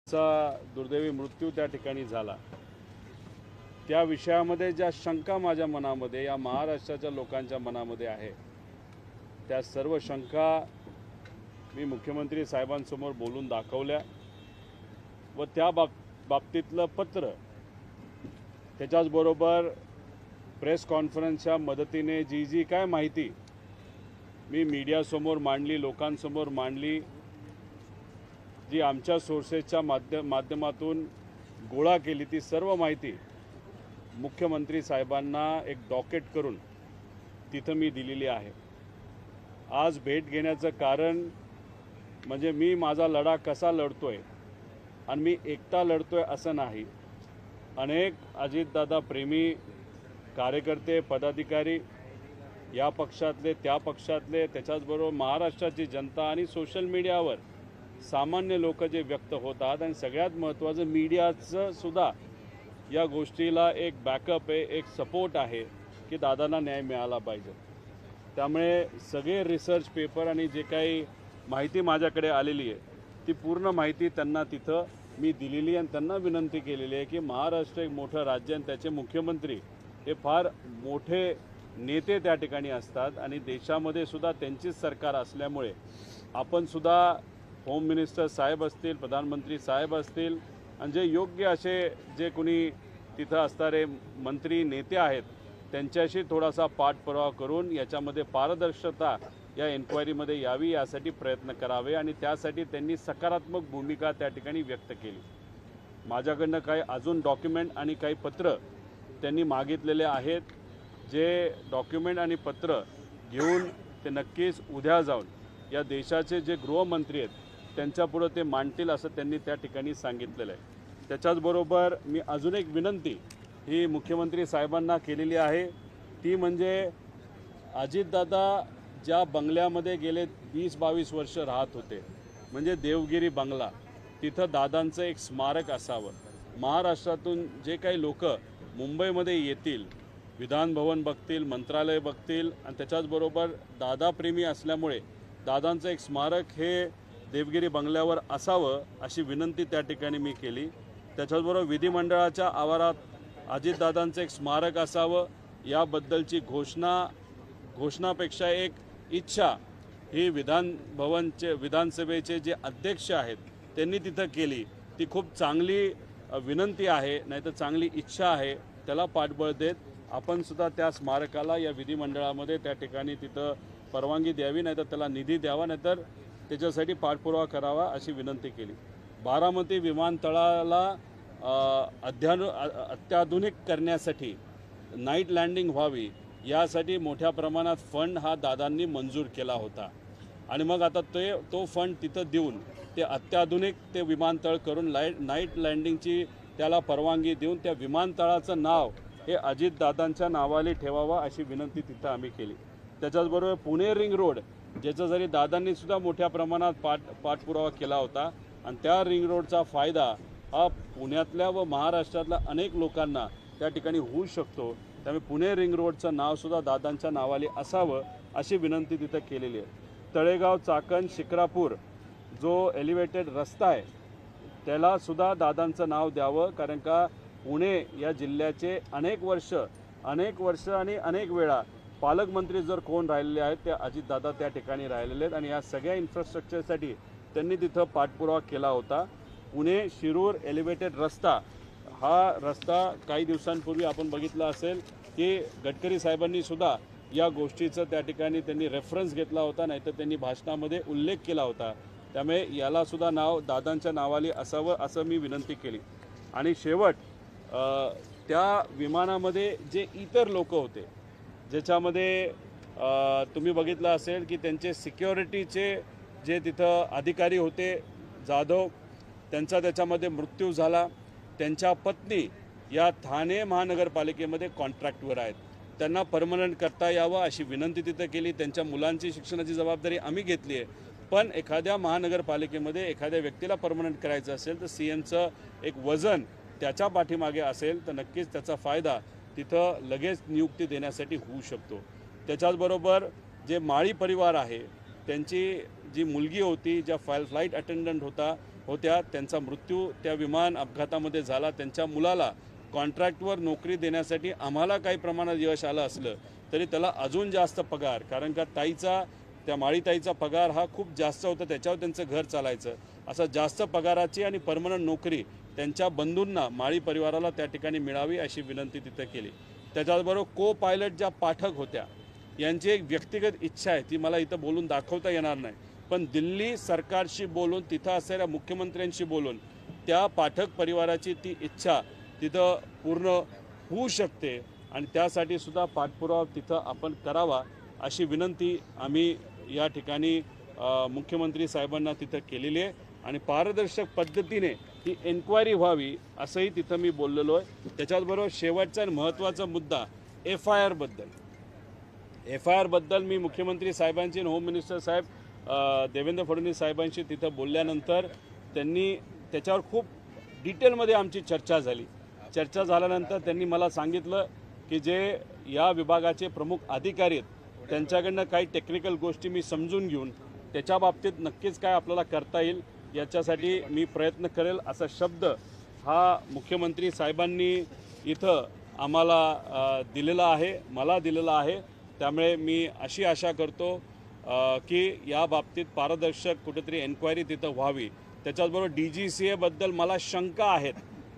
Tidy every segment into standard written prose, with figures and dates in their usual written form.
चा दुर्दैवी मृत्यू त्या ठिकाणी झाला। त्या विषयामध्ये ज्या शंका माझ्या मनामध्ये या महाराष्ट्राच्या लोकांच्या मनामध्ये आहे त्या सर्व शंका मी मुख्यमंत्री साहेबांसमोर बोलून दाखवल्या व त्या बाबतीतलं पत्र त्याच्याचबरोबर प्रेस कॉन्फरन्सच्या मदतीने जी काय माहिती मी मीडियासमोर मांडली, लोकांसमोर मांडली, जी आमच्या सोर्सेसच्या माध्यमातून गोळा केली, ती सर्व माहिती मुख्यमंत्री साहेबांना एक डॉकेट करून तिथं मी दिलेली आहे। आज भेट घेण्याचं कारण म्हणजे मी माझा लढा कसा लढतोय आणि मी एकटा लढतोय असं नाही। अनेक अजितदादा प्रेमी कार्यकर्ते, पदाधिकारी, या पक्षातले त्या पक्षातले, त्याच्याचबरोबर महाराष्ट्राची जनता आणि सोशल मीडियावर सामान्य लोक जे व्यक्त होतात आणि सगळ्यात महत्त्वाचं मीडियाचं सुद्धा या गोष्टीला एक बॅकअप आहे, एक सपोर्ट आहे की दादांना न्याय मिळाला पाहिजे। त्यामुळे सगळे रिसर्च पेपर आणि जे काही माहिती माझ्याकडे आलेली आहे ती पूर्ण माहिती त्यांना तिथं मी दिलेली आणि त्यांना विनंती केलेली आहे की महाराष्ट्र एक मोठं राज्य आणि त्याचे मुख्यमंत्री हे फार मोठे नेते त्या ठिकाणी असतात आणि देशामध्ये सुद्धा त्यांचीच सरकार असल्यामुळे आपण सुद्धा होम मिनिस्टर साहेब असतील, प्रधानमंत्री साहेब असतील आणि जे योग्य असे जे कोणी तिथं असणारे मंत्री नेते आहेत त्यांच्याशी थोडासा पाठपुरावा करून याच्यामध्ये पारदर्शकता या एन्क्वायरीमध्ये यावी यासाठी प्रयत्न करावे आणि त्यासाठी त्यांनी सकारात्मक भूमिका त्या ठिकाणी व्यक्त केली। माझ्याकडनं काही अजून डॉक्युमेंट आणि काही पत्र त्यांनी मागितलेले आहेत, जे डॉक्युमेंट आणि पत्र घेऊन ते नक्कीच उद्या जाऊन या देशाचे जे गृहमंत्री आहेत त्यांच्यापुढे ते मांडतील असं त्यांनी त्या ठिकाणी सांगितलेलं आहे। त्याच्याचबरोबर मी अजून एक विनंती ही मुख्यमंत्री साहेबांना केलेली आहे, ती म्हणजे अजितदादा ज्या बंगल्यामध्ये गेले 20-22 वर्ष राहत होते म्हणजे देवगिरी बंगला, तिथं दादांचं एक स्मारक असावं। महाराष्ट्रातून जे काही लोक मुंबईमध्ये येतील, विधान भवन बघतील, मंत्रालय बघतील आणि त्याच्याचबरोबर दादाप्रेमी असल्यामुळे दादांचं एक स्मारक हे देवगिरी बंगल्यावर असावं अशी विनंती त्या ठिकाणी मी केली। त्याच्याचबरोबर विधिमंडळाच्या आवारात अजितदादांचं एक स्मारक असावं याबद्दलची घोषणापेक्षा एक इच्छा ही विधानसभेचे जे अध्यक्ष आहेत त्यांनी तिथं केली, ती खूप चांगली विनंती आहे, नाहीतर चांगली इच्छा आहे। त्याला पाठबळ देत आपण सुद्धा त्या स्मारकाला या विधिमंडळामध्ये त्या ठिकाणी तिथं परवानगी द्यावी, नाहीतर त्याला निधी द्यावा, नाहीतर त्याच्यासाठी पाठपुरावा करावा अशी विनंती केली। बारामती विमानतळाला अत्याधुनिक करण्यासाठी नाईट लँडिंग व्हावी यासाठी मोठ्या प्रमाणात फंड हा दादांनी मंजूर केला होता आणि मग आता तो फंड तिथं देऊन ते अत्याधुनिक ते विमानतळ करून नाईट लँडिंगची त्याला परवानगी देऊन त्या विमानतळाचं नाव हे अजितदादांच्या नावाने ठेवावा अशी विनंती तिथं आम्ही केली। त्याच्याचबरोबर पुणे रिंग रोड ज्याचा जरी दादांनी सुद्धा मोठ्या प्रमाणात पाठपुरावा केला होता आणि त्या रिंग रोडचा फायदा हा पुण्यातल्या व महाराष्ट्रातल्या अनेक लोकांना त्या ठिकाणी होऊ शकतो, त्यामुळे पुणे रिंग रोडचं नावसुद्धा दादांच्या नावाने असावं अशी विनंती तिथं केलेली आहे। तळेगाव, चाकण, शिक्रापूर जो एलिव्हेटेड रस्ता आहे त्यालासुद्धा दादांचं नाव द्यावं, कारण का पुणे या जिल्ह्याचे अनेक वर्ष आणि अनेक वेळा पालकमंत्री जर कोण राहिलेले आहेत ते अजितदादा त्या ठिकाणी राहिलेले आहेत आणि या सगळ्या इन्फ्रास्ट्रक्चरसाठी त्यांनी तिथं पाठपुरावा केला होता। पुणे शिरूर एलिव्हेटेड रस्ता हा रस्ता काही दिवसांपूर्वी आपण बघितला असेल की गडकरी साहेबांनी सुद्धा या गोष्टीचं त्या ठिकाणी त्यांनी रेफरन्स घेतला होता, नाहीतर त्यांनी भाषणामध्ये उल्लेख केला होता, त्यामुळे यालासुद्धा नाव दादांच्या नावाने असावं असं मी विनंती केली। आणि शेवट त्या विमानामध्ये जे इतर लोक होते ज्याच्यामध्ये तुम्ही बघितलं असेल की त्यांचे सिक्युरिटीचे जे तिथं अधिकारी होते जाधव, त्यांचा त्याच्यामध्ये मृत्यू झाला। त्यांच्या पत्नी या ठाणे महानगरपालिकेमध्ये कॉन्ट्रॅक्टवर आहेत, त्यांना परमनंट करता यावं अशी विनंती तिथं केली। त्यांच्या मुलांची शिक्षणाची जबाबदारी आम्ही घेतली आहे, पण एखाद्या महानगरपालिकेमध्ये एखाद्या व्यक्तीला परमनंट करायचं असेल तर CMचं एक वजन त्याच्या पाठीमागे असेल तर नक्कीच त्याचा फायदा तिथं लगेच नियुक्ती देण्यासाठी होऊ शकतो। त्याच्याचबरोबर जे माळी परिवार आहे त्यांची जी मुलगी होती, ज्या फ्लाईट अटेंडंट होता, होत्या, त्यांचा मृत्यू त्या विमान अपघातामध्ये झाला, त्यांच्या मुलाला कॉन्ट्रॅक्टवर नोकरी देण्यासाठी आम्हाला काही प्रमाणात यश आलं असलं तरी त्याला अजून जास्त पगार, कारण का त्या माळीताईचा पगार हा खूप जास्त होता, त्याच्यावर त्यांचं घर चालायचं, असं जास्त पगाराची आणि परमनंट नोकरी त्यांच्या बंधूंना माळी परिवाराला त्या ठिकाणी मिळावी अशी विनंती तिथं केली. त्याच्याबरोबर को पायलट ज्या पाठक होत्या यांची एक व्यक्तिगत इच्छा आहे, ती मला इथं बोलून दाखवता येणार नाही, पण दिल्ली सरकारशी बोलून तिथं असलेल्या मुख्यमंत्र्यांशी बोलून त्या पाठक परिवाराची ती इच्छा तिथं पूर्ण होऊ शकते आणि त्यासाठी सुद्धा पाठपुरावा तिथं आपण करावा अशी विनंती आम्ही या ठिकाणी मुख्यमंत्री साहेबांना तिथं केलेली आहे आणि पारदर्शक पद्धतीने ही एन्क्वायरी व्हावी असंही तिथं मी बोललेलो आहे. त्याच्याचबरोबर शेवटचा आणि महत्त्वाचा मुद्दा FIR बद्दल मी मुख्यमंत्री साहेबांची आणि होम मिनिस्टर साहेब देवेंद्र फडणवीस साहेबांशी तिथं बोलल्यानंतर त्यांनी त्याच्यावर खूप डिटेलमध्ये आमची चर्चा झाली. चर्चा झाल्यानंतर त्यांनी मला सांगितलं की जे या विभागाचे प्रमुख अधिकारी आहेत त्यांच्याकडनं काही टेक्निकल गोष्टी मी समजून घेऊन त्याच्या बाबतीत नक्कीच काय आपल्याला करता येईल याच्यासाठी मी प्रयत्न करेल असा शब्द हा मुख्यमंत्री साहेबांनी इथं आम्हाला दिलेला आहे, मला दिलेला आहे. त्यामुळे मी अशी आशा करतो की या बाबतीत पारदर्शक कुठेतरी एन्क्वायरी तिथं व्हावी. त्याच्याचबरोबर DGCA बद्दल मला शंका आहेत.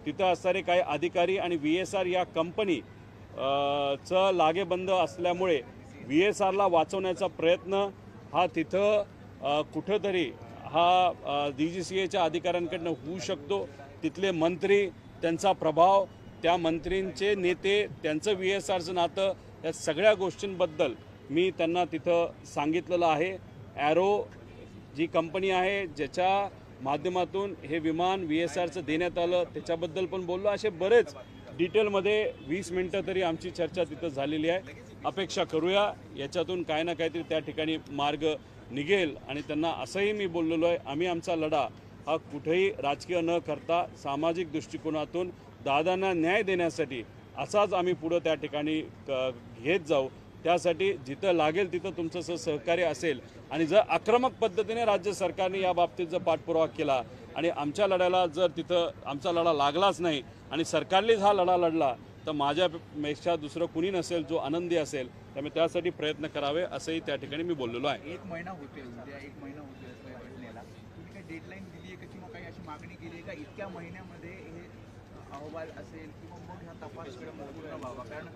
तिथं असणारे काही अधिकारी आणि VSR या कंपनी चं लागेबंद असल्यामुळे VSRला वाचवण्याचा प्रयत्न हा तिथं कुठंतरी हा DGCAच्या अधिकाऱ्यांकडनं होऊ शकतो. तिथले मंत्री, त्यांचा प्रभाव, त्या मंत्रींचे नेते, त्यांचं VSRचं नातं, या सगळ्या गोष्टींबद्दल मी त्यांना तिथं सांगितलेलं आहे. ॲरो जी कंपनी आहे ज्याच्या माध्यमातून हे विमान VSRचं देण्यात आलं त्याच्याबद्दल पण बोललो. असे बरेच डिटेलमध्ये 20 मिनटं तरी आमची चर्चा तिथं झालेली आहे. अपेक्षा करूया याच्यातून काय ना काहीतरी त्या ठिकाणी मार्ग निघेल आणि त्यांना असंही मी बोललेलो आहे, आम्ही आमचा लढा हा कुठेही राजकीय न करता सामाजिक दृष्टिकोनातून दादांना न्याय देण्यासाठी असाच आम्ही पुढं त्या ठिकाणी घेत जाऊ. त्यासाठी जिथं लागेल तिथं तुमचं सहकार्य असेल आणि जर आक्रमक पद्धतीने राज्य सरकारने या बाबतीत जर पाठपुरावा केला आणि आमच्या लढ्याला जर तिथं आमचा लढा लागलाच नाही आणि सरकारनेच हा लढा लढला तर माझ्यापेक्षा दुसरं कुणी नसेल जो आनंदी असेल. त्यामुळे त्यासाठी प्रयत्न करावे असंही त्या ठिकाणी मी बोललेलो आहे. 1 महिना होते, उद्या 1 महिना होते घटनेला. तुम्ही काही डेडलाईन दिली आहे का किंवा काही अशी मागणी केली आहे का इतक्या महिन्यामध्ये हे अहवाल असेल किंवा मग हा तपास पूर्ण व्हावा? कारण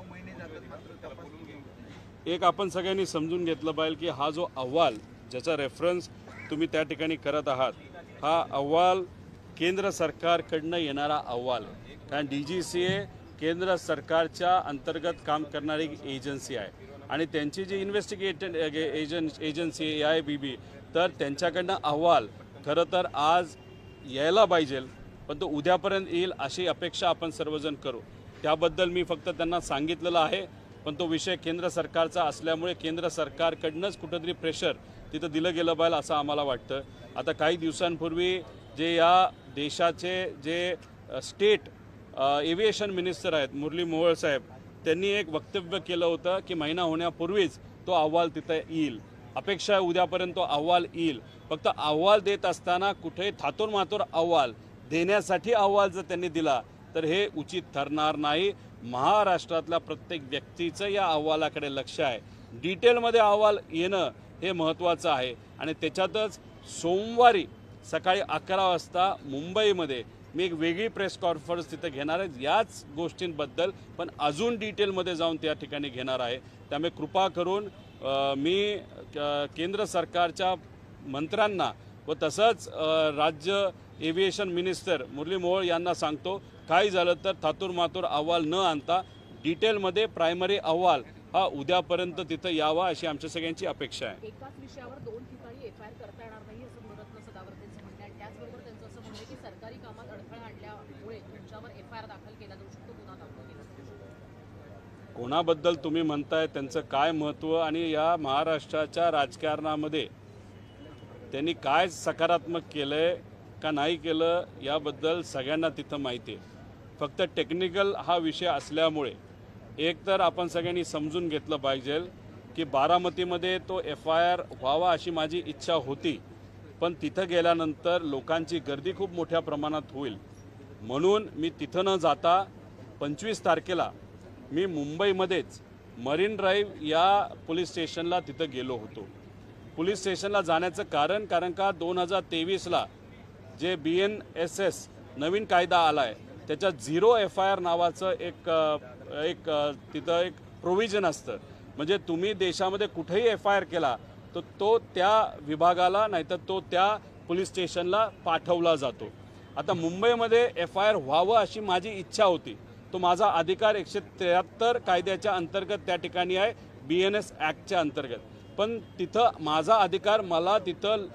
महिने जातात मात्र तपास पूर्ण होत नाही. एक आपण सगळ्यांनी समजून घेतलं पाहिजे की हा जो अहवाल ज्याचा रेफरन्स तुम्ही त्या ठिकाणी करत आहात हा अहवाल केंद्र सरकारकडनं येणारा अहवाल आहे. कारण DGCA केंद्र सरकारच्या अंतर्गत काम करणारी एजन्सी आहे आणि त्यांची जी इन्व्हेस्टिगेटेड एजन्सी AIBB तर त्यांच्याकडनं अहवाल खरं तर आज यायला पाहिजे पण तो उद्यापर्यंत येईल अशी अपेक्षा आपण सर्वजण करू. त्याबद्दल मी फक्त त्यांना सांगितलेलं आहे. पण तो विषय केंद्र सरकारचा असल्यामुळे केंद्र सरकारकडनंच कुठंतरी प्रेशर तिथं दिलं गेलं पाहिजे असं आम्हाला वाटतं. आता काही दिवसांपूर्वी जे या देशाचे जे स्टेट एव्हिएशन मिनिस्टर आहेत मुरली मोहोळ साहेब त्यांनी एक वक्तव्य केलं होतं की महिना होण्यापूर्वीच तो अहवाल तिथं येईल. अपेक्षा आहे उद्यापर्यंत तो अहवाल येईल. फक्त अहवाल देत असताना कुठे थातूर मातूर अहवाल देण्यासाठी अहवाल जर त्यांनी दिला तर हे उचित ठरणार नाही. महाराष्ट्रातल्या प्रत्येक व्यक्तीचं या अहवालाकडे लक्ष आहे. डिटेलमध्ये अहवाल येणं हे महत्त्वाचं आहे आणि त्याच्यातच सोमवारी सकाळी 11 वाजता मुंबईमध्ये मी एक वेगळी प्रेस कॉन्फरन्स तिथे घेणार आहे याच गोष्टींबद्दल पण अजून डिटेलमध्ये जाऊन त्या ठिकाणी घेणार आहे. त्यामुळे कृपा करून मी केंद्र सरकारच्या मंत्र्यांना व तसंच राज्य एव्हिएशन मिनिस्टर मुरली मोहोळ यांना सांगतो काय झालं तर थातूर मातूर अहवाल न आणता डिटेलमध्ये प्रायमरी अहवाल हा उद्यापर्यंत तिथं यावा अशी आमच्या सगळ्यांची अपेक्षा आहे. एकाच विषयावर 2 ठिकाणी FIR करता येणार नाही असं मुरत्न सदावर्तेंचं म्हणणं आहे. त्याचबरोबर त्यांचं असं म्हणणं आहे की सरकारी कामात अडथळा आणल्यामुळे तुमच्यावर FIR दाखल केला जाऊ शकतो, गुन्हा दाखल केला जाऊ शकतो. कोणाबद्दल तुम्ही म्हणताय त्यांचं काय महत्त्व आणि या महाराष्ट्राच्या राजकारणामध्ये त्यांनी काय सकारात्मक केलंय का नाही केलं याबद्दल सगळ्यांना तिथं माहिती आहे. फक्त टेक्निकल हा विषय असल्यामुळे एक तर आपण सगळ्यांनी समजून घेतलं पाहिजे की बारामतीमध्ये तो FIR व्हावा अशी माझी इच्छा होती पण तिथं गेल्यानंतर लोकांची गर्दी खूप मोठ्या प्रमाणात होईल म्हणून मी तिथं न जाता 25 तारखेला मी मुंबईमध्येच मरीन ड्राईव्ह या पोलीस स्टेशनला तिथं गेलो होतो. पोलीस स्टेशनला जाण्याचं कारण का 2023ला जे BNSS नवीन कायदा आला आहे त्याच्यात 0 FIR नावाचं एक तिथं एक प्रोव्हिजन असतं. म्हणजे तुम्ही देशामध्ये कुठेही FIR केला तर तो त्या विभागाला नाहीतर तो त्या पोलीस स्टेशनला पाठवला जातो. आता मुंबईमध्ये FIR व्हावं अशी माझी इच्छा होती. तो माझा अधिकार 173 कायद्याच्या अंतर्गत त्या ठिकाणी आहे, BNS ॲक्टच्या अंतर्गत. पण तिथं माझा अधिकार मला तिथं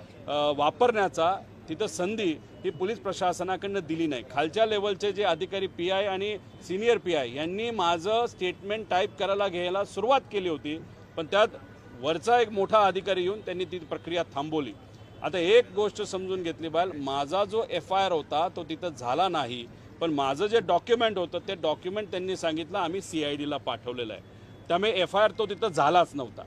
वापरण्याचा तिथं संधी ही पोलीस प्रशासनाकडनं दिली नाही. खालच्या लेवलचे जे अधिकारी PI आणि सिनियर PI यांनी माझं स्टेटमेंट टाईप घ्यायला सुरुवात केली होती, पण त्यात वरचा एक मोठा अधिकारी येऊन त्यांनी ती प्रक्रिया थांबवली. आता एक गोष्ट समजून घेतली पाहिजे, माझा जो FIR होता तो तिथं झाला नाही, पण माझं जे डॉक्युमेंट होतं ते डॉक्युमेंट त्यांनी सांगितलं आम्ही CIDला पाठवलेलं आहे. त्यामुळे FIR तो तिथं झालाच नव्हता.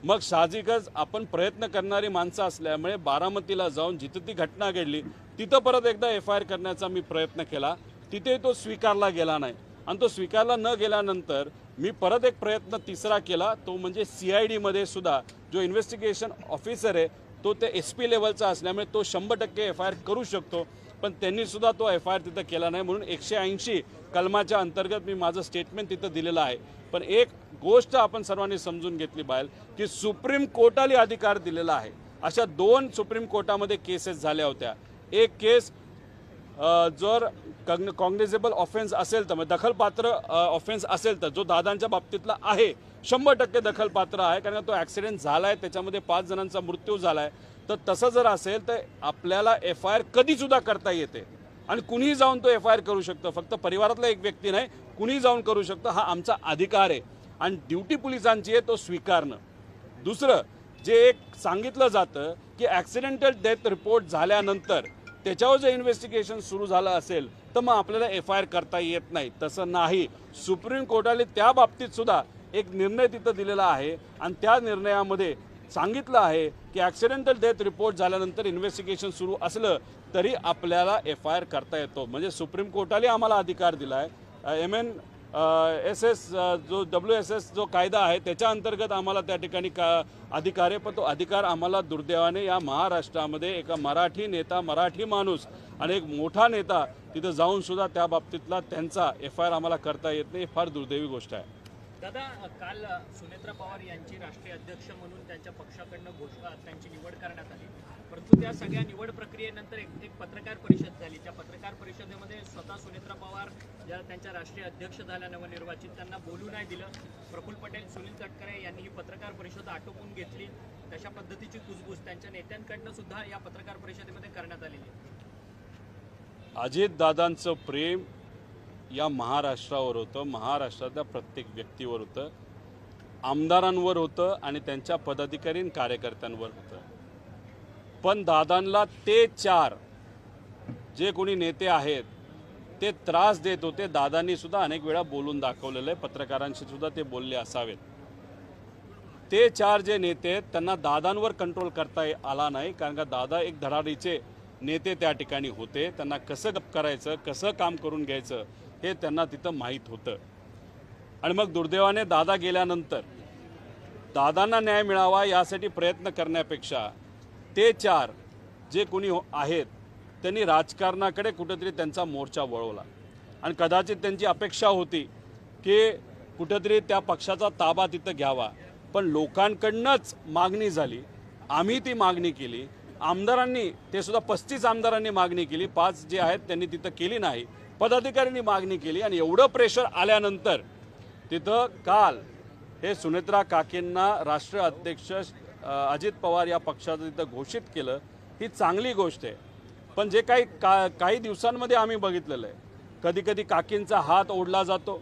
मग साहजिकच आपण प्रयत्न करणारी माणसं असल्यामुळे बारामतीला जाऊन जिथं ती घटना घडली तिथं परत एकदा FIR करण्याचा मी प्रयत्न केला. तिथे तो स्वीकारला गेला नाही आणि तो स्वीकारला न गेल्यानंतर मी परत एक प्रयत्न तिसरा केला, तो म्हणजे CIDमध्ये सुद्धा जो इन्व्हेस्टिगेशन ऑफिसर आहे तो ते SP लेवलचा असल्यामुळे तो 100% FIR करू शकतो, पण त्यांनी सुद्धा तो FIR तिथं केला नाही. म्हणून 180 कलमाच्या अंतर्गत मी माझं स्टेटमेंट तिथं दिलेलं आहे. पण एक गोष्ट आपण सर्वांनी समजून घेतली पाहिजे की सुप्रीम कोर्टाने अधिकार दिलेला आहे. अशा 2 सुप्रीम कोर्टामध्ये केसेस झाल्या होत्या. एक केस जर कॉग्निझेबल ऑफेन्स असेल तर दखलपात्र ऑफेन्स असेल तर जो दादांच्या बाबतीतला आहे 100% दखलपात्र आहे, कारण तो ॲक्सिडेंट झाला आहे, त्याच्यामध्ये 5 जणांचा मृत्यू झाला आहे. तर तसं जर असेल तर आपल्याला FIR कधीसुद्धा करता येते आणि कुणीही जाऊन तो FIR करू शकतं. फक्त परिवारातला एक व्यक्ती नाही, कुणीही जाऊन करू शकतं. हा आमचा अधिकार आहे आणि ड्युटी पोलिसांची आहे तो स्वीकारणं. दुसरं जे एक सांगितलं जातं की ॲक्सिडेंटल डेथ रिपोर्ट झाल्यानंतर त्याच्यावर जर इन्व्हेस्टिगेशन सुरू झालं असेल तर मग आपल्याला FIR करता येत नाही. तसं नाही. सुप्रीम कोर्टाने त्या बाबतीत सुद्धा एक निर्णय तिथं दिलेला आहे आणि त्या निर्णयामध्ये सांगितलं आहे की ॲक्सिडेंटल डेथ रिपोर्ट झाल्यानंतर इन्व्हेस्टिगेशन सुरू असलं तरी आपल्याला FIR करता येतो. म्हणजे सुप्रीम कोर्टाने आम्हाला अधिकार दिला आहे. MNSS जो WSS जो कायदा आहे त्याच्या अंतर्गत आम्हाला त्या ठिकाणी अधिकार आहे, पण तो अधिकार आम्हाला दुर्दैवाने या महाराष्ट्रामध्ये एका मराठी नेता, मराठी माणूस आणि एक मोठा नेता तिथं जाऊन सुद्धा त्या बाबतीतला त्यांचा FIR आम्हाला करता येत नाही. फार दुर्दैवी गोष्ट आहे. दादा, काल सुनेत्रा पवार यांची राष्ट्रीय अध्यक्ष म्हणून त्यांच्या पक्षाकडनं त्यांची निवड करण्यात आली, परंतु त्या सगळ्या निवड प्रक्रियेनंतर एक पत्रकार परिषद झाली. त्या पत्रकार परिषदेमध्ये स्वतः सुनेत्रा पवार ज्या त्यांच्या राष्ट्रीय अध्यक्ष झाल्या नवनिर्वाचित त्यांना बोलू नाही दिलं. प्रफुल्ल पटेल, सुनील तटकरे यांनी ही पत्रकार परिषद आटोपून घेतली. तशा पद्धतीची कुजबूज त्यांच्या नेत्यांकडनं सुद्धा या पत्रकार परिषदेमध्ये करण्यात आलेली आहे. अजितदादांचं प्रेम या महाराष्ट्रावर होतं, महाराष्ट्रातल्या प्रत्येक व्यक्तीवर होतं, आमदारांवर होतं आणि त्यांच्या पदाधिकारी कार्यकर्त्यांवर होतं. पण दादांना ते 4 जे कोणी नेते आहेत ते त्रास देत होते. दादांनी सुद्धा अनेक वेळा बोलून दाखवलेलं आहे, पत्रकारांशी सुद्धा ते बोलले असावेत. ते 4 जे नेते आहेत त्यांना दादांवर कंट्रोल करता आला नाही, कारण का दादा एक धडाडीचे नेते त्या ठिकाणी होते. त्यांना कसं करायचं, कसं काम करून घ्यायचं हे त्यांना तिथं माहीत होतं. आणि मग दुर्दैवाने दादा गेल्यानंतर दादांना न्याय मिळावा यासाठी प्रयत्न करण्यापेक्षा ते 4 जे कोणी आहेत त्यांनी राजकारणाकडे कुठेतरी त्यांचा मोर्चा वळवला आणि कदाचित त्यांची अपेक्षा होती की कुठेतरी त्या पक्षाचा ताबा तिथं घ्यावा. पण लोकांकडनंच मागणी झाली, आम्ही ती मागणी केली, आमदारांनी ते सुद्धा 35 आमदारांनी मागणी केली, 5 जे आहेत त्यांनी तिथं केली नाही, पदाधिकाऱ्यांनी मागणी केली. आणि एवढं प्रेशर आल्यानंतर तिथं काल हे सुनेत्रा काकींना राष्ट्रीय अध्यक्ष अजित पवार या पक्षाचं तिथं घोषित केलं. ही चांगली गोष्ट आहे. पण जे काही दिवसांमध्ये आम्ही बघितलेलं आहे, कधी कधी काकींचा हात ओढला जातो,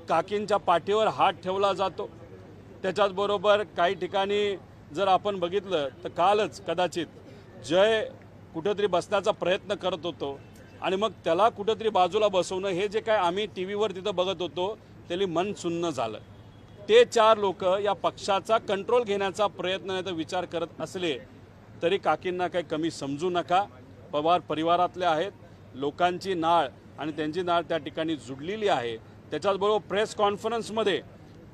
काकींच्या पाठीवर हात ठेवला जातो. त्याच्याचबरोबर काही ठिकाणी जर आपण बघितलं तर कालच कदाचित जय कुठंतरी बसण्याचा प्रयत्न करत होतो आणि मग त्याला कुठंतरी बाजूला बसवणं, हे जे काय आम्ही TV वर तिथं बघत होतो त्याला मन सुन्न झालं. ते 4 लोक या पक्षाचा कंट्रोल घेण्याचा प्रयत्न नाही तर विचार करत असले तरी काकींना काही कमी समजू नका. पवार परिवारातले आहेत, लोकांची नाळ आणि त्यांची नाळ त्या ठिकाणी जुडलेली आहे. त्याच्याचबरोबर प्रेस कॉन्फरन्समध्ये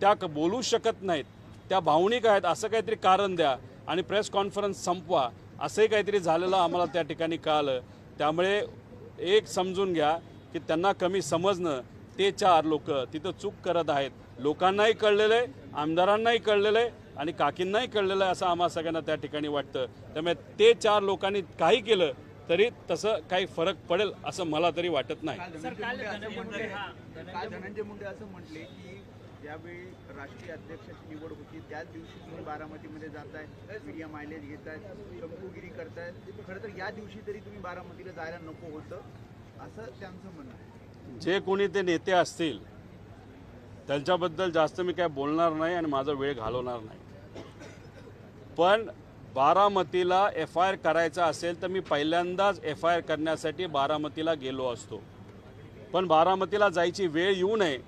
त्या बोलू शकत नाहीत, त्या भावनिक आहेत, असं काहीतरी कारण द्या आणि प्रेस कॉन्फरन्स संपवा, असंही काहीतरी झालेलं आम्हाला त्या ठिकाणी कळालं. त्यामुळे एक समजून घ्या की त्यांना कमी समजणं, ते 4 लोक तिथं चूक करत आहेत. लोकांनाही कळलेलं आहे, आमदारांनाही कळलेलं आहे आणि काकींनाही कळलेलं आहे असं आम्हा सगळ्यांना त्या ठिकाणी वाटतं. त्यामुळे ते 4 लोकांनी काही केलं तरी तसं काही फरक पडेल असं मला तरी वाटत नाही. काल धनंजय मुंडे असं म्हटले की ज्यावेळी राष्ट्रीय अध्यक्षाची निवड होती त्याच दिवशी तुम्ही बारामतीमध्ये जाताय, मीडिया मायलेज घेताय, शंभूगिरी करताय. खरं तर या दिवशी तरी तुम्ही बारामतीला जायला नको होतं असं त्यांचं म्हणणं आहे. जे कोणी ते नेते असतील त्यांच्याबद्दल जास्त मी काय बोलणार नाही आणि माझा वेळ घालवणार नाही. पण बारामतीला FIR करायचा असेल तर मी पहिल्यांदाच FIR करण्यासाठी बारामतीला गेलो असतो. पण बारामतीला जायची वेळ येऊ नये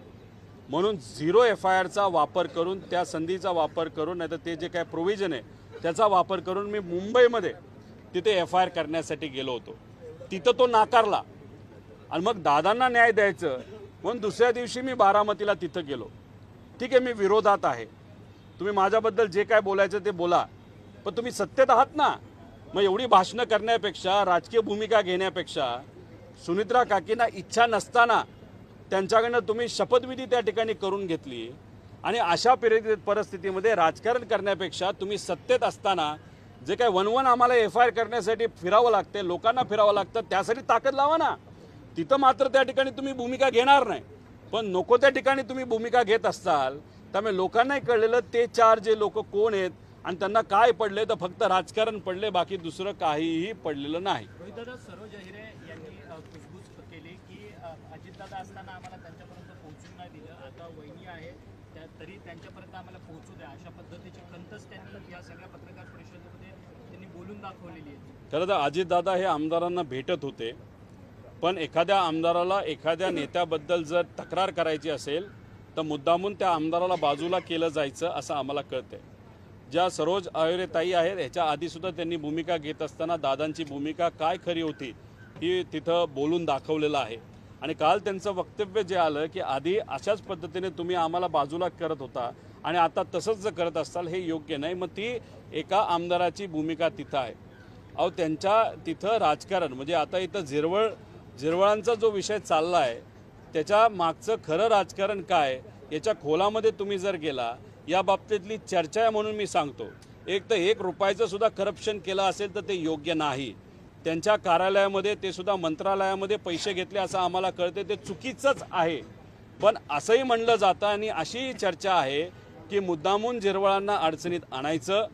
म्हणून 0 FIRचा वापर करून, त्या संधीचा वापर करून, नाही तर ते जे काय प्रोव्हिजन आहे त्याचा वापर करून मी मुंबईमध्ये तिथे FIR करण्यासाठी गेलो होतो. तिथं तो नाकारला आणि मग दादांना न्याय द्यायचं म्हणून दुसऱ्या दिवशी मी बारामतीला तिथं गेलो. ठीक आहे, मी विरोधात आहे, तुम्ही माझ्याबद्दल जे काय बोलायचं ते बोला, पण तुम्ही सत्तेत आहात ना. मग एवढी भाषणं करण्यापेक्षा, राजकीय भूमिका घेण्यापेक्षा, सुनित्रा काकींना इच्छा नसताना त्यांच्याकडनं तुम्ही शपथविधी त्या ठिकाणी करून घेतली आणि अशा परिस्थितीमध्ये राजकारण करण्यापेक्षा तुम्ही सत्तेत असताना जे काय वनवन आम्हाला FIR करण्यासाठी फिरावं लागते, लोकांना फिरावं लागतं, त्यासाठी ताकद लावा ना. तिथं मात्र त्या ठिकाणी तुम्ही भूमिका घेणार नाही, पण नको त्या ठिकाणी तुम्ही भूमिका घेत असताल. त्यामुळे लोकांनाही कळलेलं ते 4 जे लोक कोण आहेत आणि त्यांना काय पडले, तर फक्त राजकारण पडले, बाकी दुसरं काहीही पडलेलं नाही. रोहितदादा, सरोज अहिरे यांनी कुजबूज केली की अजितदादा असताना आम्हाला त्यांच्यापर्यंत पोहोचू नाही दिलं, आता वहिनी आहे तरी त्यांच्यापर्यंत आम्हाला पोहोचू द्या, अशा पद्धतीची खंतच त्यांनी या सगळ्या पत्रकार परिषदेमध्ये त्यांनी बोलून दाखवलेली आहे. खरं तर अजितदादा हे आमदारांना भेटत होते, पण एखाद्या आमदाराला एखाद्या नेत्याबद्दल जर तक्रार करायची असेल तर मुद्दामून त्या आमदाराला बाजूला केलं जायचं असं आम्हाला कळतंय. ज्या सरोज अहिरे ताई आहेत ह्याच्या आधीसुद्धा त्यांनी भूमिका घेत असताना दादांची भूमिका काय खरी होती ही तिथं बोलून दाखवलेलं आहे. आणि काल त्यांचं वक्तव्य जे आलं की आधी अशाच पद्धतीने तुम्ही आम्हाला बाजूला करत होता आणि आता तसंच जर करत असाल हे योग्य नाही. मग ती एका आमदाराची भूमिका तिथं आहे. अहो, त्यांच्या तिथं राजकारण म्हणजे आता इथं झिरवळांचा जो विषय चालला आहे त्याच्या मागचं खरं राजकारण काय याच्या खोलामध्ये तुम्ही जर गेला, या बाबतीतली चर्चा आहे म्हणून मी सांगतो. एक तर 1 रुपयाचं सुद्धा करप्शन केलं असेल तर ते योग्य नाही. त्यांच्या कार्यालयामध्ये, ते सुद्धा मंत्रालयामध्ये पैसे घेतले असं आम्हाला कळते, ते चुकीचंच आहे. पण असंही म्हणलं जातं आणि अशी चर्चा आहे की मुद्दामून झिरवळांना अडचणीत आणायचं,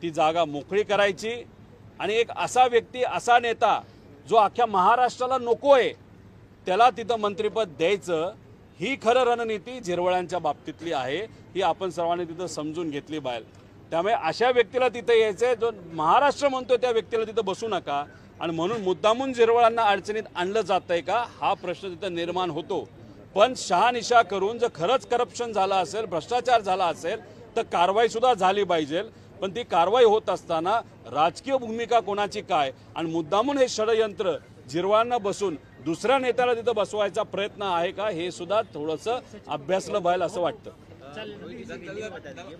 ती जागा मोकळी करायची आणि एक असा व्यक्ती, असा नेता जो अख्ख्या महाराष्ट्राला नको आहे त्याला तिथं मंत्रिपद द्यायचं, ही खरं रणनीती झिरवळांच्या बाबतीतली आहे. ही आपण सर्वांनी तिथं समजून घेतली पाहिजे. त्यामुळे अशा व्यक्तीला तिथं यायचं आहे, जो महाराष्ट्र म्हणतो त्या व्यक्तीला तिथं बसू नका. आणि म्हणून मुद्दामून झिरवळांना अडचणीत आणलं जात आहे का हा प्रश्न तिथं निर्माण होतो. पण शहानिशा करून जर खरंच करप्शन झालं असेल, भ्रष्टाचार झाला असेल तर कारवाईसुद्धा झाली पाहिजे. पण ती कारवाई होत असताना राजकीय भूमिका कोणाची काय आणि मुद्दामून हे षडयंत्र झिरवळांना बसून दुसऱ्या नेत्याला तिथं बसवायचा प्रयत्न आहे का हे सुद्धा थोडंसं अभ्यासलं पाहिजे असं वाटतं.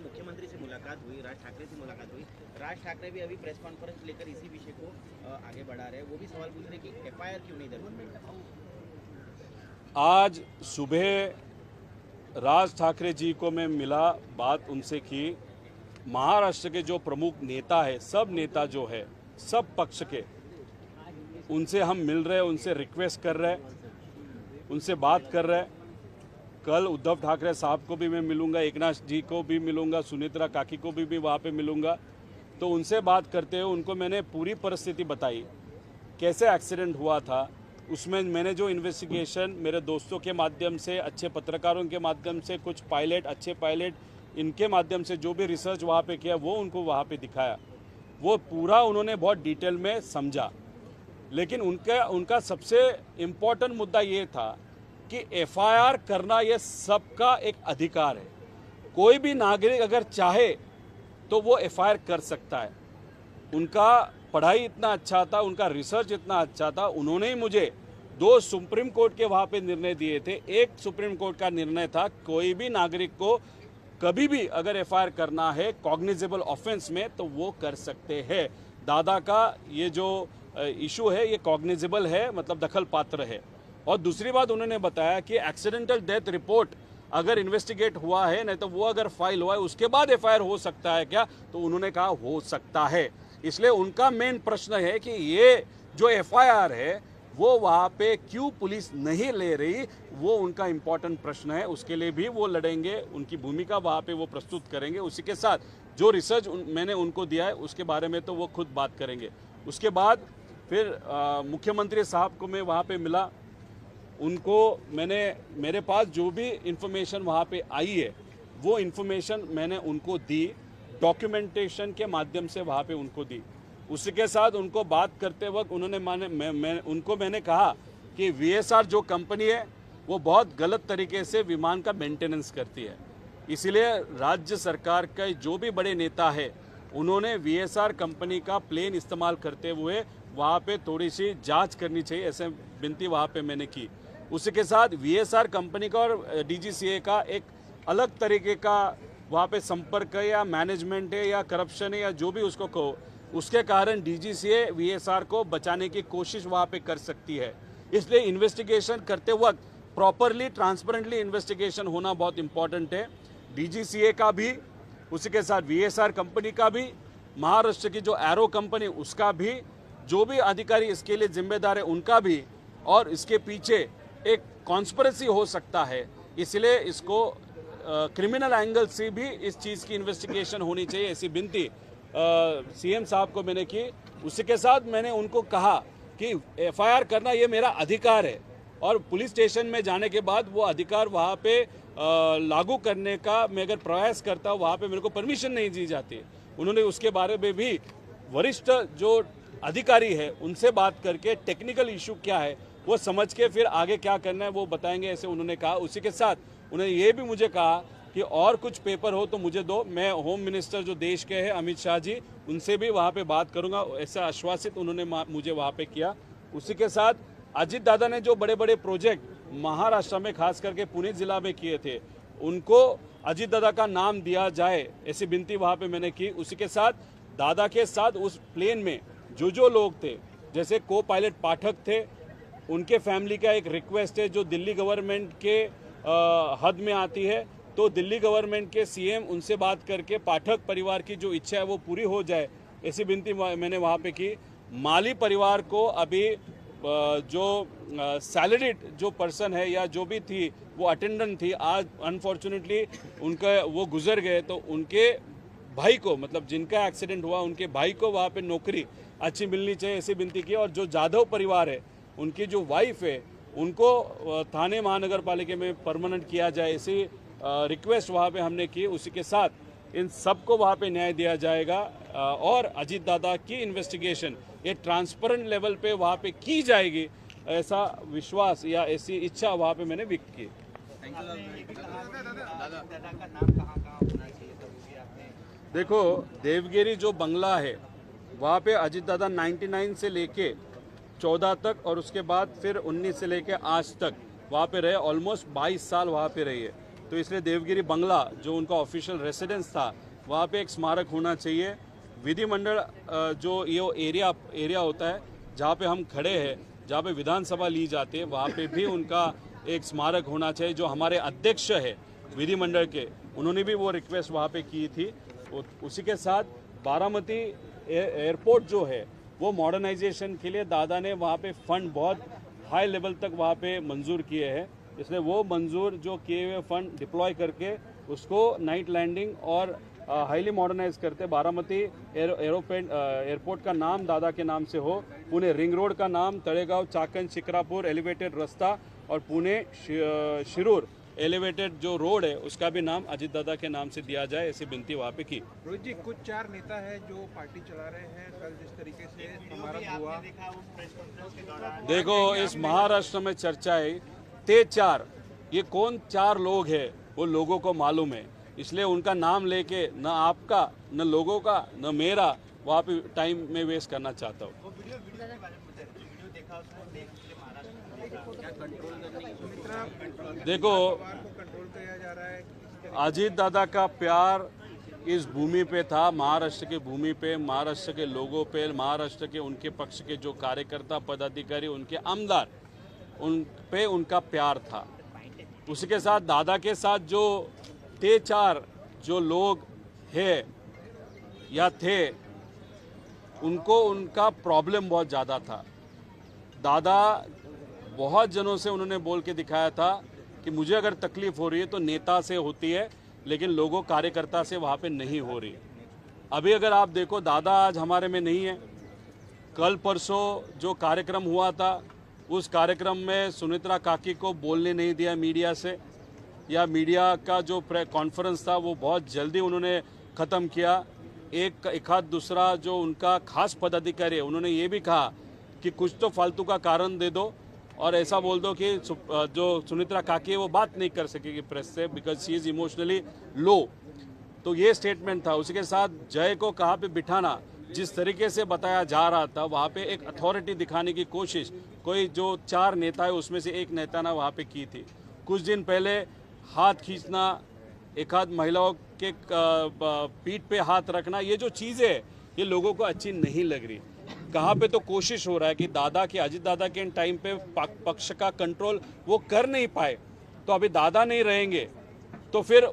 मुख्यमंत्री से मुलाकात हुई, राज ठाकरे से मुलाकात हुई, राज ठाकरे भी अभी प्रेस कॉन्फ्रेंस लेकर इसी विषय को आगे बढ़ा रहे हैं. वो भी सवाल पूछ रहे कि FIR क्यों नहीं दर्ज. आज सुबह राज ठाकरे जी को मैं मिला, बात उनसे की. महाराष्ट्र के जो प्रमुख नेता है, सब नेता जो है, सब पक्ष के, उनसे हम मिल रहे हैं, उनसे रिक्वेस्ट कर रहे हैं, उनसे बात कर रहे हैं. कल उद्धव ठाकरे साहब को भी मैं मिलूंगा, एकनाथ जी को भी मिलूंगा, सुनित्रा काकी को भी वहाँ पे मिलूंगा. तो उनसे बात करते हुए उनको मैंने पूरी परिस्थिति बताई, कैसे एक्सीडेंट हुआ था. उसमें मैंने जो इन्वेस्टिगेशन मेरे दोस्तों के माध्यम से, अच्छे पत्रकारों के माध्यम से, कुछ पायलट, अच्छे पायलट, इनके माध्यम से जो भी रिसर्च वहाँ पे किया वो उनको वहाँ पे दिखाया. वो पूरा उन्होंने बहुत डिटेल में समझा. लेकिन उनका सबसे इम्पोर्टेंट मुद्दा ये था कि FIR करना ये सबका एक अधिकार है. कोई भी नागरिक अगर चाहे तो वो FIR कर सकता है. उनका पढ़ाई इतना अच्छा था, उनका रिसर्च इतना अच्छा था, उन्होंने ही मुझे 2 सुप्रीम कोर्ट के वहाँ पे निर्णय दिए थे। एक सुप्रीम कोर्ट का निर्णय था कोई भी नागरिक को कभी भी अगर एफआईआर करना है कॉग्निजेबल ऑफेंस में तो वो कर सकते हैं। दादा का ये जो इशू है ये कॉग्निजेबल है, मतलब दखल पात्र है। और दूसरी बात उन्होंने बताया कि एक्सीडेंटल डेथ रिपोर्ट अगर इन्वेस्टिगेट हुआ है, नहीं तो वो अगर फाइल हुआ है उसके बाद एफआईआर हो सकता है क्या, तो उन्होंने कहा हो सकता है। इसलिए उनका मेन प्रश्न है कि ये जो एफआईआर है वो वहाँ पे क्यों पुलिस नहीं ले रही, वो उनका इम्पोर्टेंट प्रश्न है। उसके लिए भी वो लड़ेंगे, उनकी भूमिका वहाँ पे वो प्रस्तुत करेंगे। उसी के साथ जो रिसर्च मैंने उनको दिया है उसके बारे में तो वो खुद बात करेंगे। उसके बाद फिर मुख्यमंत्री साहब को मैं वहाँ पे मिला, उनको मेरे पास जो भी इंफॉर्मेशन वहाँ पे आई है वो इंफॉर्मेशन मैंने उनको दी, डॉक्यूमेंटेशन के माध्यम से वहाँ पे उनको दी। उसी के साथ उनको बात करते वक्त मैंने कहा कि वीएसआर जो कंपनी है वो बहुत गलत तरीके से विमान का मेंटेनेंस करती है, इसलिए राज्य सरकार के जो भी बड़े नेता है उन्होंने वीएसआर कंपनी का प्लेन इस्तेमाल करते हुए वहाँ पे थोड़ी सी जांच करनी चाहिए, ऐसे विनती वहाँ पे मैंने की। उसी के साथ वीएसआर कंपनी का और डीजीसीए का एक अलग तरीके का वहाँ पे संपर्क है या मैनेजमेंट है या करप्शन है या जो भी उसको कहो, उसके कारण डीजीसीए वीएसआर को बचाने की कोशिश वहाँ पे कर सकती है। इसलिए इन्वेस्टिगेशन करते वक्त प्रॉपरली ट्रांसपेरेंटली इन्वेस्टिगेशन होना बहुत इंपॉर्टेंट है। डीजीसीए का भी, उसी के साथ वीएसआर कंपनी का भी, महाराष्ट्र की जो एरो कंपनी उसका भी, जो भी अधिकारी इसके लिए जिम्मेदार है उनका भी, और इसके पीछे एक कॉन्स्पिरेसी हो सकता है, इसलिए इसको क्रिमिनल एंगल से भी इस चीज़ की इन्वेस्टिगेशन होनी चाहिए, ऐसी विनती सीएम साहब को मैंने की। उसी के साथ मैंने उनको कहा कि एफआईआर करना ये मेरा अधिकार है और पुलिस स्टेशन में जाने के बाद वो अधिकार वहाँ पे लागू करने का मैं अगर प्रयास करता हूँ वहाँ पे मेरे को परमिशन नहीं दी जाती। उन्होंने उसके बारे में भी वरिष्ठ जो अधिकारी है उनसे बात करके टेक्निकल इशू क्या है वो समझ के फिर आगे क्या करना है वो बताएंगे, ऐसे उन्होंने कहा। उसी के साथ उन्होंने ये भी मुझे कहा कि और कुछ पेपर हो तो मुझे दो, मैं होम मिनिस्टर जो देश के हैं अमित शाह जी उनसे भी वहाँ पे बात करूँगा, ऐसा आश्वासित उन्होंने मुझे वहाँ पे किया। उसी के साथ अजित दादा ने जो बड़े बड़े प्रोजेक्ट महाराष्ट्र में खास करके पुणे जिला में किए थे उनको अजित दादा का नाम दिया जाए, ऐसी विनती वहाँ पे मैंने की। उसी के साथ दादा के साथ उस प्लेन में जो लोग थे, जैसे को पायलट पाठक थे, उनके फैमिली का एक रिक्वेस्ट है जो दिल्ली गवर्नमेंट के हद में आती है, तो दिल्ली गवर्नमेंट के सीएम उनसे बात करके पाठक परिवार की जो इच्छा है वो पूरी हो जाए, ऐसी विनती मैंने वहाँ पे की। माली परिवार को अभी जो सैलरीड जो पर्सन है या जो भी थी वो अटेंडेंट थी, आज अनफॉर्चुनेटली उनका वो गुजर गए, तो उनके भाई को, मतलब जिनका एक्सीडेंट हुआ उनके भाई को वहाँ पे नौकरी अच्छी मिलनी चाहिए, ऐसी विनती की। और जो जाधव परिवार है उनकी जो वाइफ है उनको थाने महानगर पालिका में परमानेंट किया जाए, ऐसी रिक्वेस्ट वहाँ पे हमने की। उसी के साथ इन सबको वहाँ पे न्याय दिया जाएगा और अजीत दादा की इन्वेस्टिगेशन ये ट्रांसपेरेंट लेवल पे वहाँ पे की जाएगी, ऐसा विश्वास या ऐसी इच्छा वहाँ पे मैंने व्यक्त की। देखो, देवगिरी जो बंगला है वहाँ पे अजीत दादा 99 से लेके 14 तक और उसके बाद फिर 19 से लेके आज तक वहाँ पे रहे, ऑलमोस्ट 22 साल वहाँ पे रही है। तो इसलिए देवगिरी बंगला जो उनका ऑफिशियल रेसिडेंस था वहाँ पे एक स्मारक होना चाहिए। विधिमंडल जो ये एरिया होता है जहाँ पे हम खड़े हैं, जहाँ पे विधानसभा ली जाती है, वहाँ पे भी उनका एक स्मारक होना चाहिए। जो हमारे अध्यक्ष है विधिमंडल के, उन्होंने भी वो रिक्वेस्ट वहाँ पे की थी। उसी के साथ बारामती एयरपोर्ट जो है वो मॉडर्नाइजेशन के लिए दादा ने वहाँ पे फंड बहुत हाई लेवल तक वहाँ पे मंजूर किए हैं, इसलिए वो मंजूर जो किए हुए फंड डिप्लॉय करके उसको नाइट लैंडिंग और हाईली मॉडर्नाइज करते। बारामती एयरपोर्ट का नाम दादा के नाम से हो, पुणे रिंग रोड का नाम तळेगाव चाकण शिक्रापूर एलिवेटेड रास्ता और पुणे शिरूर एलिवेटेड जो रोड है उसका भी नाम अजीत दादा के नाम से दिया जाए, ऐसी विनती वहाँ पे की। रोहित जी, कुछ 4 नेता है जो पार्टी चला रहे हैं, कल जिस तरीके से समारोह हुआ, देखो इस महाराष्ट्र में चर्चा है ते 4, ये कौन 4 लोग हैं वो लोगों को मालूम है, इसलिए उनका नाम लेके न आपका न लोगों का न मेरा वहाँ पे टाइम में वेस्ट करना चाहता हूँ। वीडियो देखा उसने क्या कंट्रोल करने की देखो, पवार को कंट्रोल किया जा रहा है। अजीत दादा का प्यार इस भूमि पे था, महाराष्ट्र की भूमि पे, महाराष्ट्र के लोगों पे, महाराष्ट्र के उनके पक्ष के जो कार्यकर्ता पदाधिकारी, उनके आमदार, उन पे उनका प्यार था। उसके साथ दादा के साथ जो चार जो लोग हैं या थे, उनको उनका प्रॉब्लम बहुत ज़्यादा था। दादा बहुत जनों से उन्होंने बोल के दिखाया था कि मुझे अगर तकलीफ हो रही है तो नेता से होती है, लेकिन लोगों कार्यकर्ता से वहाँ पे नहीं हो रही है। अभी अगर आप देखो, दादा आज हमारे में नहीं है। कल परसों जो कार्यक्रम हुआ था, उस कार्यक्रम में सुनेत्रा काकी को बोलने नहीं दिया मीडिया से, या मीडिया का जो कॉन्फ्रेंस था वो बहुत जल्दी उन्होंने ख़त्म किया। एक आध दूसरा जो उनका खास पदाधिकारी है, उन्होंने ये भी कहा कि कुछ तो फालतू का कारण दे दो और ऐसा बोल दो कि जो सुनेत्रा काकी है वो बात नहीं कर सकेगी press say, because she is emotionally low. तो ये स्टेटमेंट था। उसके साथ जय को कहाँ पे बिठाना, जिस तरीके से बताया जा रहा था, वहाँ पे एक अथॉरिटी दिखाने की कोशिश कोई जो 4 नेता है उसमें से एक नेता ने वहाँ पे की थी। कुछ दिन पहले हाथ खींचना, एक आध महिलाओं के पीठ पे हाथ रखना, ये जो चीज़ें है ये लोगों को अच्छी नहीं लग रही। कहाँ पे तो कोशिश हो रहा है कि दादा के, अजीत दादा के टाइम पे पक्ष का कंट्रोल वो कर नहीं पाए, तो अभी दादा नहीं रहेंगे तो फिर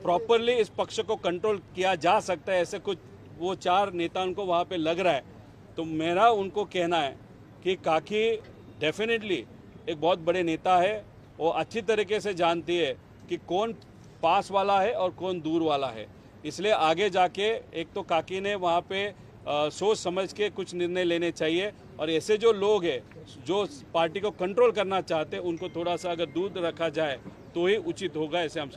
प्रॉपरली इस पक्ष को कंट्रोल किया जा सकता है, ऐसे कुछ वो 4 नेता उनको वहाँ पे लग रहा है। तो मेरा उनको कहना है कि काकी डेफिनेटली एक बहुत बड़े नेता है, वो अच्छी तरीके से जानती है कि कौन पास वाला है और कौन दूर वाला है। इसलिए आगे जाके एक तो काकी ने वहाँ पे सोच समझ के कुछ निर्णय लेने चाहिए, और ऐसे जो लोग हैं जो पार्टी को कंट्रोल करना चाहते हैं, उनको थोड़ा सा अगर दूर रखा जाए तो ही उचित होगा, ऐसे हम